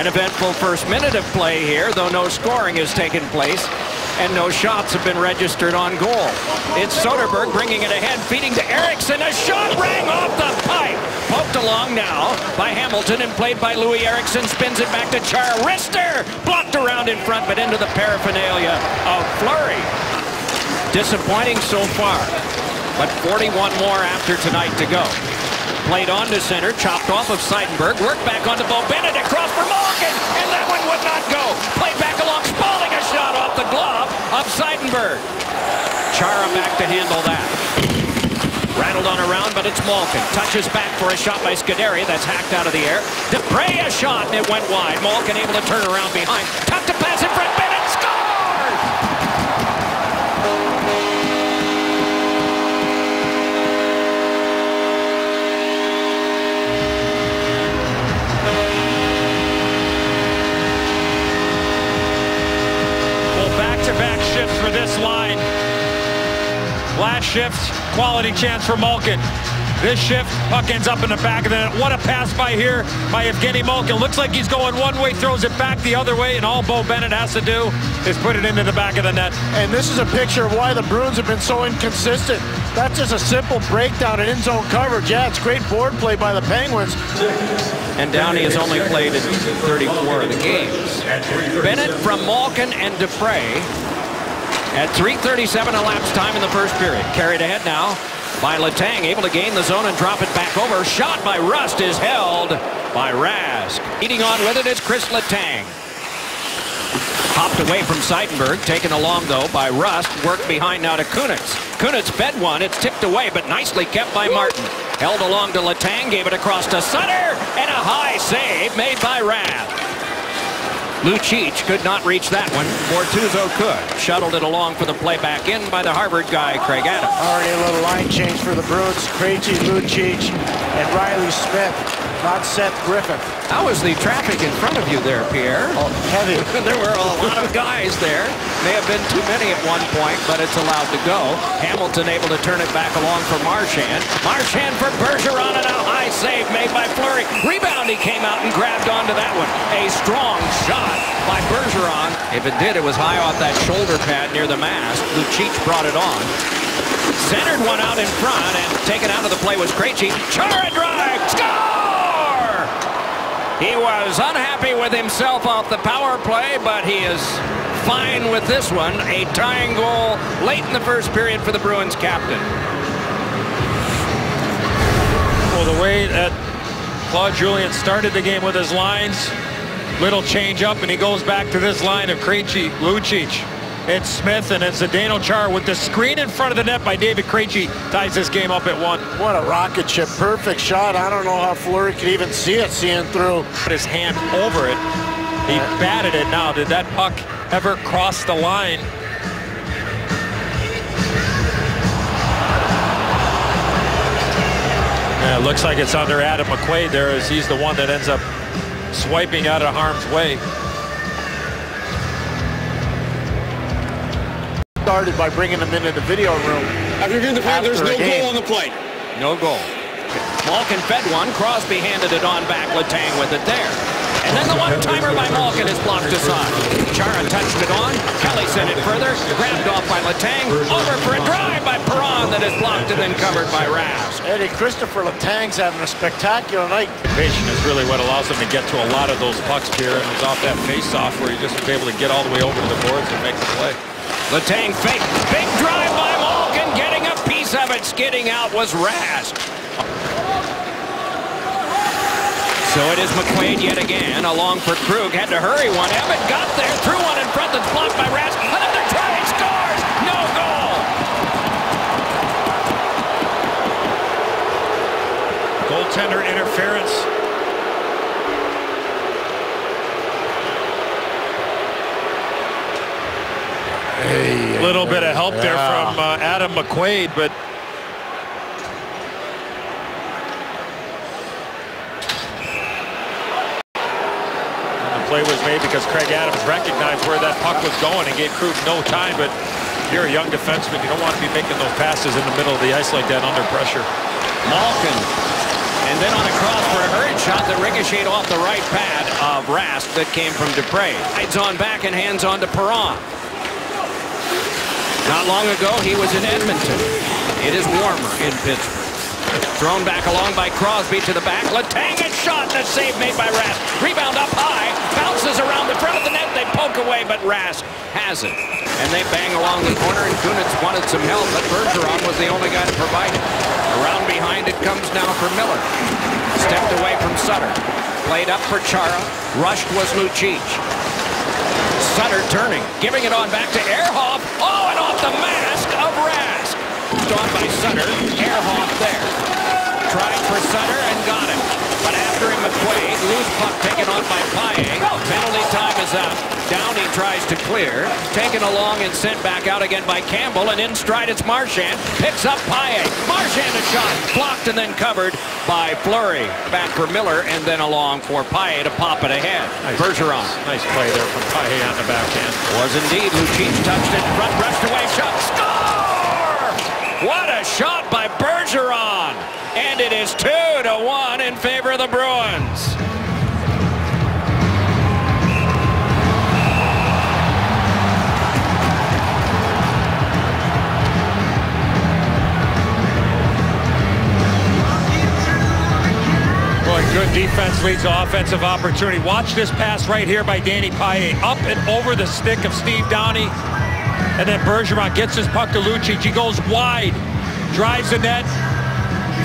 An eventful first minute of play here, though no scoring has taken place and no shots have been registered on goal. It's Soderberg bringing it ahead, feeding to Eriksson. A shot rang off the pipe. Poked along now by Hamilton and played by Louis Eriksson. Spins it back to Chara. Wrister blocked around in front, but into the paraphernalia of Fleury. Disappointing so far, but 41 more after tonight to go. Played on to center, chopped off of Seidenberg, worked back onto Bo Bennett, across for Malkin, and that one would not go. Played back along, Spaulding, a shot off the glove of Seidenberg. Chara back to handle that. Rattled on around, but it's Malkin. Touches back for a shot by Scuderi, that's hacked out of the air. Dupre a shot, and it went wide. Malkin able to turn around behind. Tucked to pass in front, Bennett scores! Back-to-back shifts for this line. Last shift, quality chance for Malkin. This shift, puck ends up in the back of the net. What a pass by here by Evgeny Malkin. Looks like he's going one way, throws it back the other way, and all Bo Bennett has to do is put it into the back of the net. And this is a picture of why the Bruins have been so inconsistent. That's just a simple breakdown in in-zone coverage. Yeah, it's great board play by the Penguins. And Downey has only played in 34 of the games. Bennett from Malkin and Dupre at 3:37 elapsed time in the first period. Carried ahead now by Letang, able to gain the zone and drop it back over. Shot by Rust is held by Rask. Eating on with it is Chris Letang. Hopped away from Seidenberg, taken along though by Rust. Worked behind now to Kunitz. Kunitz fed one, it's tipped away, but nicely kept by Martin. Held along to Letang, gave it across to Sutter, and a high save made by Rath. Lucic could not reach that one. Bortuzzo could. Shuttled it along for the play back in by the Harvard guy, Craig Adams. Already a little line change for the Bruins. Krejci, Lucic, and Riley Smith, not Seth Griffin. How was the traffic in front of you there, Pierre? Oh, heavy. There were a lot of guys there. May have been too many at one point, but it's allowed to go. Hamilton able to turn it back along for Marchand. Marchand for Bergeron, and a high save made by Fleury. Rebound, he came out and grabbed onto that one. A strong shot by Bergeron. If it did, it was high off that shoulder pad near the mast. Lucic brought it on. Centered one out in front, and taken out of the play was Krejci. Chara drive, score! He was unhappy with himself off the power play, but he is fine with this one. A tying goal late in the first period for the Bruins captain. Well, the way that Claude Julien started the game with his lines, little change up, and he goes back to this line of Krejci, Lucic, it's Smith, and it's Zdeno Chara with the screen in front of the net by David Krejci, ties this game up at 1. What a rocket ship. Perfect shot. I don't know how Fleury could even see it seeing through. Put his hand over it. He batted it now. Did that puck ever cross the line? Yeah, it looks like it's under Adam McQuaid there, as he's the one that ends up swiping out of harm's way. Started by bringing him into the video room. After reviewing the play, there's no goal on the plate. No goal. Malkin fed one. Crosby handed it on back. Letang with it there. And then the one-timer by Malkin is blocked aside. Chara touched it on. Kelly sent it further. Grabbed off by Letang. Over for a drive by Perron that is blocked and then covered by Rask. Eddie, Christopher Letang's having a spectacular night. Patient is really what allows him to get to a lot of those pucks here, and it was off that face-off where he just was able to get all the way over to the boards and make the play. Letang fake. Big drive by Malkin. Getting a piece of it. Skidding out was Rask. So it is McQuaid yet again. Along for Krug. Had to hurry one. Evan got there. Threw one in front that's blocked by Rask. Another try. He scores. No goal. Goaltender interference. A little bit of help there from Adam McQuaid, but the play was made because Craig Adams recognized where that puck was going and gave Krug no time. But if you're a young defenseman, you don't want to be making those passes in the middle of the ice like that under pressure. Malkin And then on a cross for a hurried shot that ricocheted off the right pad of Rask that came from Dupre. Hides on back and hands on to Perron. Not long ago, he was in Edmonton. It is warmer in Pittsburgh. Thrown back along by Crosby to the back. Letang, a shot and a save made by Rask. Rebound up high. Bounces around the front of the net. They poke away, but Rask has it. And they bang along the corner, and Kunitz wanted some help, but Bergeron was the only guy to provide it. Around behind it comes now for Miller. Stepped away from Sutter. Played up for Chara. Rushed was Lucic. Sutter turning. Giving it on back to Ehrhoff. Oh, and off the mask of Rask. On by Sutter. Ehrhoff there. Tried for Sutter and got him. But after him, McQuaid. Loose puck taken on by Paille. Penalty time is up. Downey tries to clear. Taken along and sent back out again by Campbell. And in stride, it's Marchand. Picks up Paille. Marchand a shot. Blocked and then covered by Fleury. Back for Miller and then along for Paille to pop it ahead. Nice. Bergeron. Nice play there from Paille on the backhand. Was indeed. Lucic touched it. Front brushed away. Shot. Score! What a shot by Bergeron. And it is 2-1 in favor of the Bruins. Good defense leads to offensive opportunity. Watch this pass right here by Danny Paille. Up and over the stick of Steve Downey. And then Bergeron gets his puck to Lucic. He goes wide. Drives the net.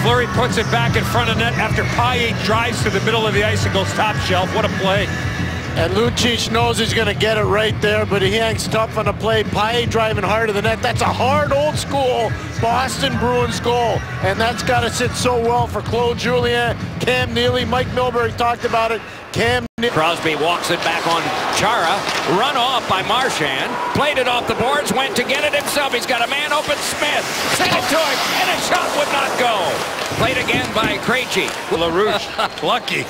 Fleury puts it back in front of net after Paille drives to the middle of the ice and goes top shelf. What a play. And Lucic knows he's going to get it right there, but he hangs tough on the play. Paille driving hard to the net. That's a hard, old-school Boston Bruins goal. And that's got to sit so well for Claude Julien, Cam Neely. Mike Milbury talked about it. Crosby walks it back on Chara. Run off by Marchand. Played it off the boards. Went to get it himself. He's got a man open. Smith. Sent it to him. And a shot would not go. Played again by Krejci. LaRouche. Lucky.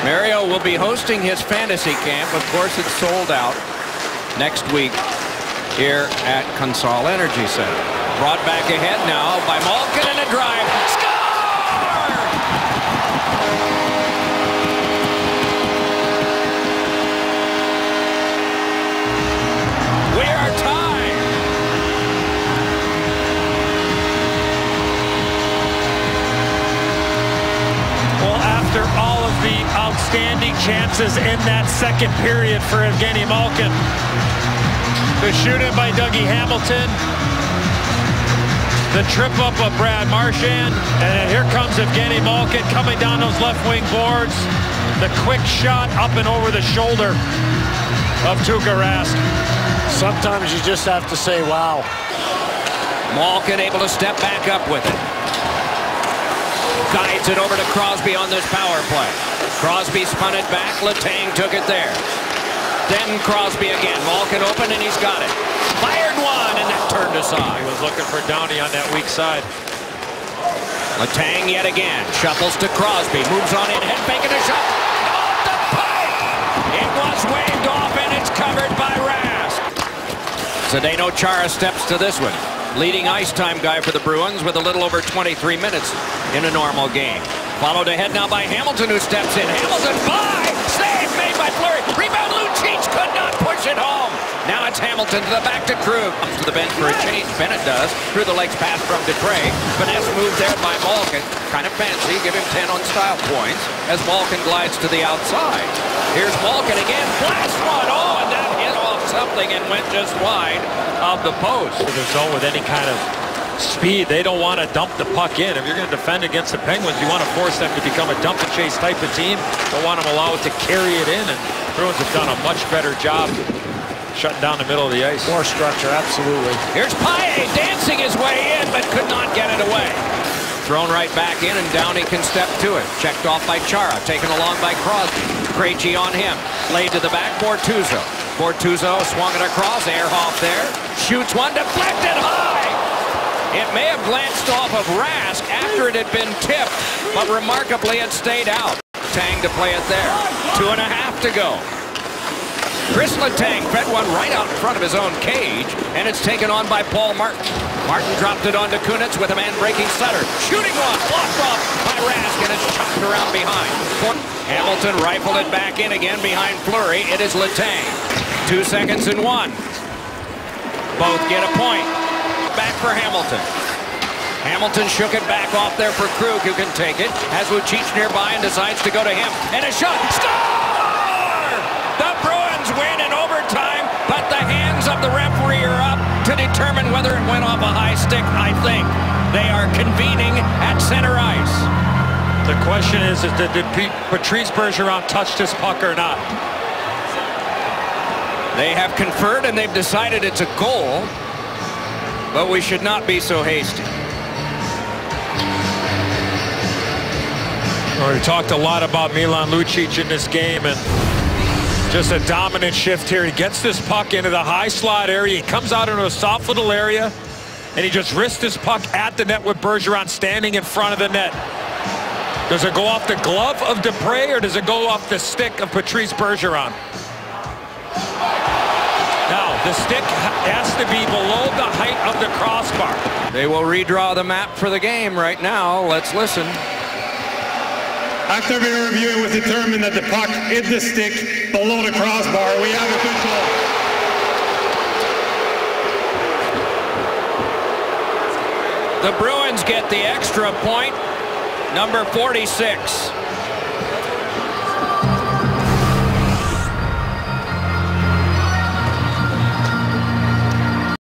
Mario will be hosting his fantasy camp. Of course, it's sold out next week here at Consol Energy Center. Brought back ahead now by Malkin and a drive. Score! We are tied. Well, after all of the outstanding chances in that second period for Evgeny Malkin, the shoot-in by Dougie Hamilton, the trip up of Brad Marchand, and then here comes Evgeny Malkin coming down those left wing boards. The quick shot up and over the shoulder of Tuukka Rask. Sometimes you just have to say, wow. Malkin able to step back up with it. Guides it over to Crosby on this power play. Crosby spun it back. Letang took it there. Then Crosby again. Malkin open and he's got it. Fired one and that turned aside. He was looking for Downey on that weak side. Letang yet again. Shuffles to Crosby. Moves on in. Head fake and a shot. Off the pipe. It was waved off and it's covered by Rask. Zdeno Chara steps to this one. Leading ice time guy for the Bruins with a little over 23 minutes in a normal game. Followed ahead now by Hamilton, who steps in. Hamilton by! Save made by Fleury. Rebound, Lucic could not push it home. Now it's Hamilton to the back to Krug. Comes to the bench for a change. Bennett does. Through the legs pass from Dupre. Finesse move there by Malkin. Kind of fancy. Give him 10 on style points as Malkin glides to the outside. Here's Malkin again. Blast one. Oh, and that hit off something and went just wide of the post. The zone with any kind of speed, they don't want to dump the puck in. If you're going to defend against the Penguins, you want to force them to become a dump and chase type of team. Don't want them allowed to carry it in, and Bruins have done a much better job shutting down the middle of the ice. More structure, absolutely. Here's Paille dancing his way in, but could not get it away. Thrown right back in, and Downey can step to it. Checked off by Chara, taken along by Crosby. Krejci on him. Laid to the back, Bortuzzo. Bortuzzo swung it across. Ehrhoff there. Shoots one, deflected high. It may have glanced off of Rask after it had been tipped, but remarkably it stayed out. Tang to play it there. 2.5 to go. Chris Letang fed one right out in front of his own cage, and it's taken on by Paul Martin. Martin dropped it onto Kunitz with a man breaking Sutter. Shooting one, blocked off by Rask, and it's chopped around behind. Hamilton rifled it back in again behind Fleury. It is Letang. 2 seconds and 1. Both get a point. Back for Hamilton. Hamilton shook it back off there for Krug, who can take it. Has Lucic nearby and decides to go to him. And a shot. Score! The Bruins win in overtime, but the hands of the referee are up to determine whether it went off a high stick, I think. They are convening at center ice. The question is did Patrice Bergeron touch this puck or not? They have conferred and they've decided it's a goal, but we should not be so hasty. Well, we talked a lot about Milan Lucic in this game, and just a dominant shift here. He gets this puck into the high slot area. He comes out into a soft little area, and he just risks this puck at the net with Bergeron standing in front of the net. Does it go off the glove of Dupre, or does it go off the stick of Patrice Bergeron? Now, the stick has to be below the height of the crossbar. They will redraw the map for the game right now. Let's listen. After being reviewed, it was determined that the puck hit the stick below the crossbar. We have a good goal. The Bruins get the extra point. Number 46.